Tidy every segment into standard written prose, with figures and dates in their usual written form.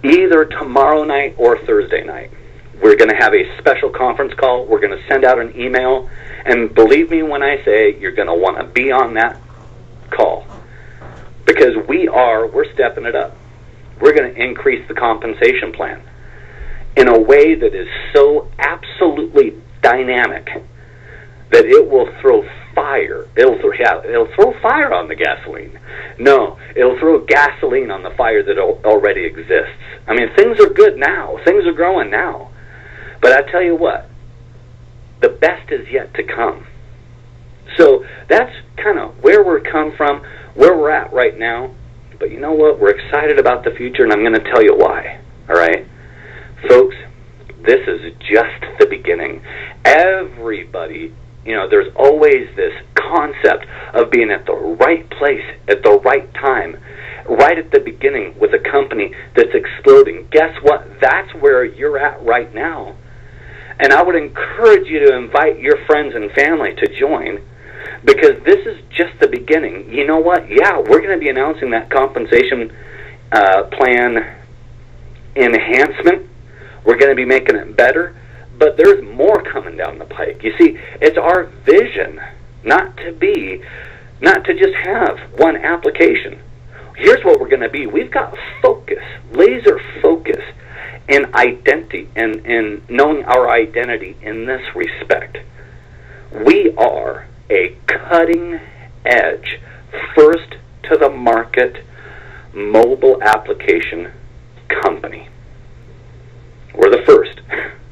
either tomorrow night or Thursday night. We're going to have a special conference call. We're going to send out an email. And believe me when I say you're going to want to be on that call. Because we're stepping it up. We're going to increase the compensation plan in a way that is so absolutely dynamic that it will throw fire. It'll throw fire on the gasoline. No, it'll throw gasoline on the fire that already exists. I mean, things are good now. Things are growing now. But I tell you what, the best is yet to come. So that's kind of where we're come from, where we're at right now. But you know what? We're excited about the future, and I'm going to tell you why. All right? Folks, this is just the beginning. Everybody, there's always this concept of being at the right place at the right time, right at the beginning with a company that's exploding. Guess what? That's where you're at right now. And I would encourage you to invite your friends and family to join, because this is just the beginning. You know what? Yeah, we're going to be announcing that compensation plan enhancement. We're going to be making it better, but there's more coming down the pike. You see, it's our vision not to just have one application. Here's what we're going to be. We've got focus, laser focus, in identity, and in knowing our identity in this respect. We are a cutting-edge, first-to-the-market mobile application company. We're the first.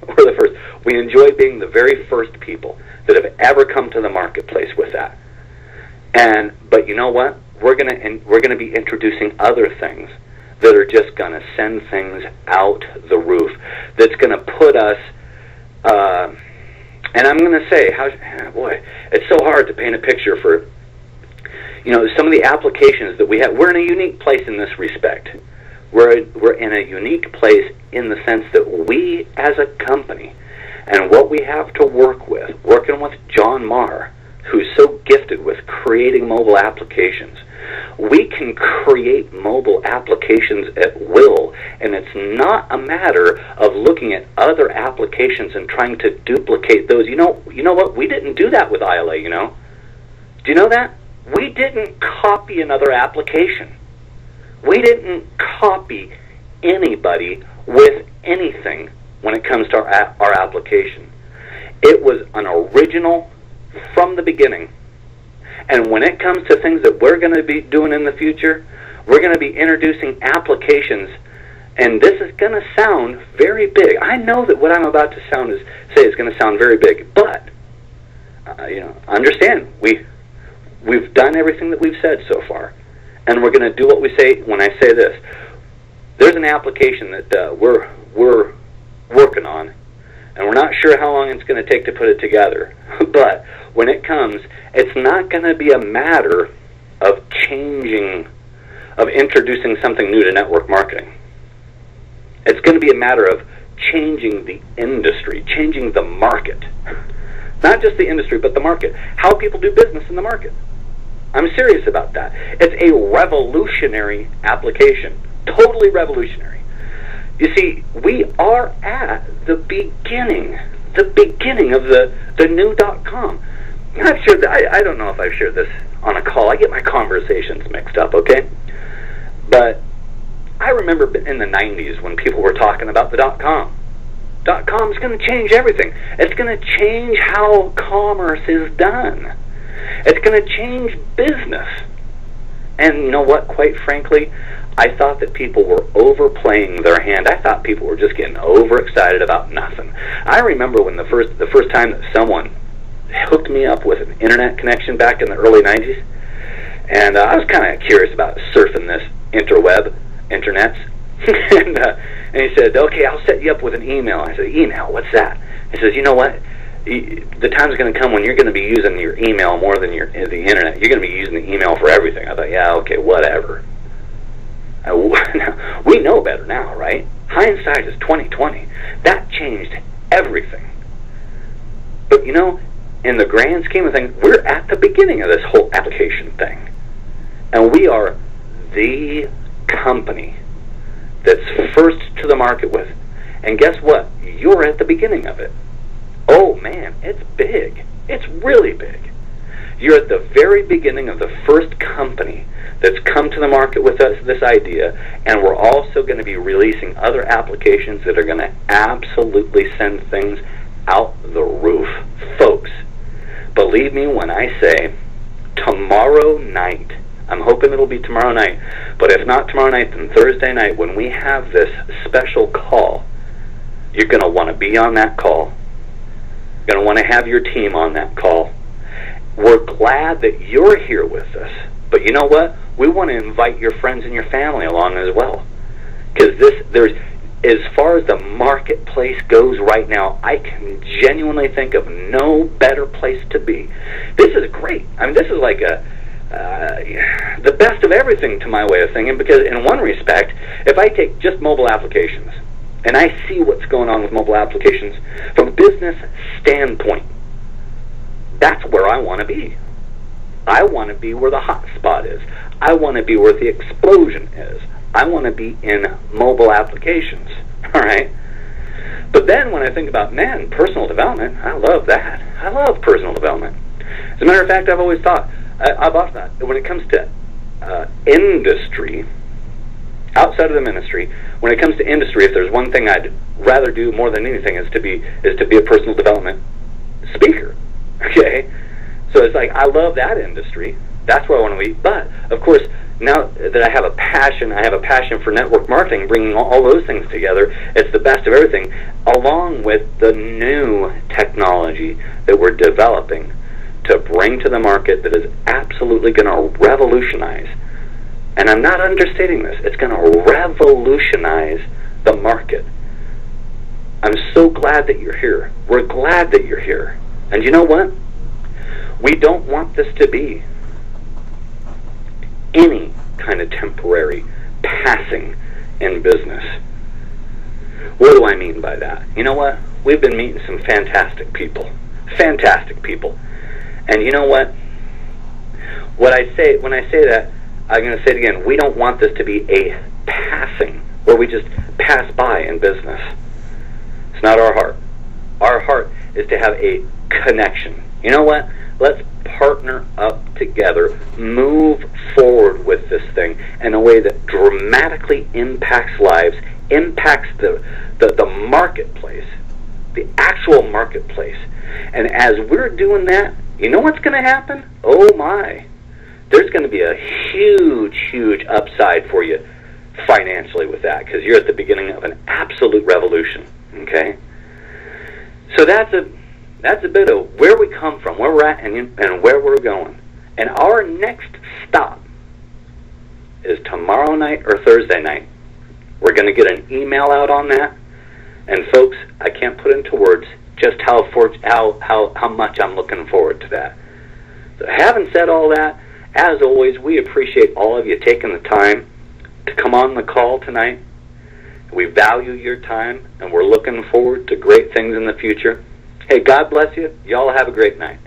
We're the first. We enjoy being the very first people that have ever come to the marketplace with that. But you know what? We're gonna be introducing other things that are just going to send things out the roof. That's going to put us, and I'm going to say, boy, it's so hard to paint a picture for, some of the applications that we have. We're in a unique place in this respect. We're in a unique place in the sense that we, as a company, and what we have to work with, working with John Marr, who's so gifted with creating mobile applications, we can create mobile applications at will, and it's not a matter of looking at other applications and trying to duplicate those. You know what? We didn't do that with ILA, Do you know that? We didn't copy another application. We didn't copy anybody with anything when it comes to our application. It was an original from the beginning. And when it comes to things that we're going to be doing in the future, we're going to be introducing applications, and this is going to sound very big. I know that what I'm about to say is going to sound very big, but understand, we've done everything that we've said so far, and we're going to do what we say when I say this. There's an application that we're working on, and we're not sure how long it's going to take to put it together. But when it comes, it's not going to be a matter of introducing something new to network marketing. It's going to be a matter of changing the industry, changing the market. Not just the industry, but the market. How people do business in the market. I'm serious about that. It's a revolutionary application. Totally revolutionary. You see, we are at the beginning of the new .com. I don't know if I've shared this on a call. I get my conversations mixed up, okay? But I remember in the 90s when people were talking about the .com. .com is going to change everything. It's going to change how commerce is done. It's going to change business. And you know what? Quite frankly, I thought that people were overplaying their hand. I thought people were just getting overexcited about nothing. I remember when the first time that someone hooked me up with an internet connection back in the early 90s, and I was kind of curious about surfing this internets, and he said, "Okay, I'll set you up with an email." I said, "Email? What's that?" He says, "You know what? The time's going to come when you're going to be using your email more than the internet. You're going to be using the email for everything." I thought, yeah, okay, whatever. We know better now, right? Hindsight is 20/20. That changed everything. But in the grand scheme of things, we're at the beginning of this whole application thing, and we are the company that's first the market with. And guess what? You're at the beginning of it. Oh man, it's big. It's really big. You're at the very beginning of the first company that's come to the market with us, this idea, and we're also going to be releasing other applications that are going to absolutely send things out the roof. Folks, believe me when I say tomorrow night, I'm hoping it'll be tomorrow night, but if not tomorrow night, then Thursday night, when we have this special call, you're going to want to be on that call. You're going to want to have your team on that call. We're glad that you're here with us, but you know what? We want to invite your friends and your family along as well, because as far as the marketplace goes right now, I can genuinely think of no better place to be. This is great. I mean, this is like the best of everything to my way of thinking, because in one respect, if I take just mobile applications and I see what's going on with mobile applications from a business standpoint, that's where I want to be. I want to be where the hot spot is. I want to be where the explosion is. I want to be in mobile applications, all right? But then when I think about, man, personal development, I love that. I love personal development. As a matter of fact, I've always thought, when it comes to industry, outside of the ministry, when it comes to industry, if there's one thing I'd rather do more than anything is to be a personal development speaker, okay? So it's like, I love that industry. That's where I want to be. But, of course, now that I have a passion for network marketing, bringing all those things together, it's the best of everything, along with the new technology that we're developing to bring to the market that is absolutely going to revolutionize. And I'm not understating this. It's going to revolutionize the market. I'm so glad that you're here. We're glad that you're here. And you know what? We don't want this to be any kind of temporary passing in business. What do I mean by that? You know what? We've been meeting some fantastic people. Fantastic people. And you know what? When I say that, I'm going to say it again. We don't want this to be a passing, where we just pass by in business. It's not our heart. Our heart is to have a connection. You know what? Let's partner up together, move forward with this thing in a way that dramatically impacts lives, impacts the marketplace, the actual marketplace. And as we're doing that, you know what's going to happen? Oh my. There's going to be a huge, huge upside for you financially with that, because you're at the beginning of an absolute revolution, okay? So that's a bit of where we come from, where we're at, and where we're going. And our next stop is tomorrow night or Thursday night. We're going to get an email out on that. And folks, I can't put into words just how much I'm looking forward to that. So having said all that, as always, we appreciate all of you taking the time to come on the call tonight. We value your time, and we're looking forward to great things in the future. Hey, God bless you. Y'all have a great night.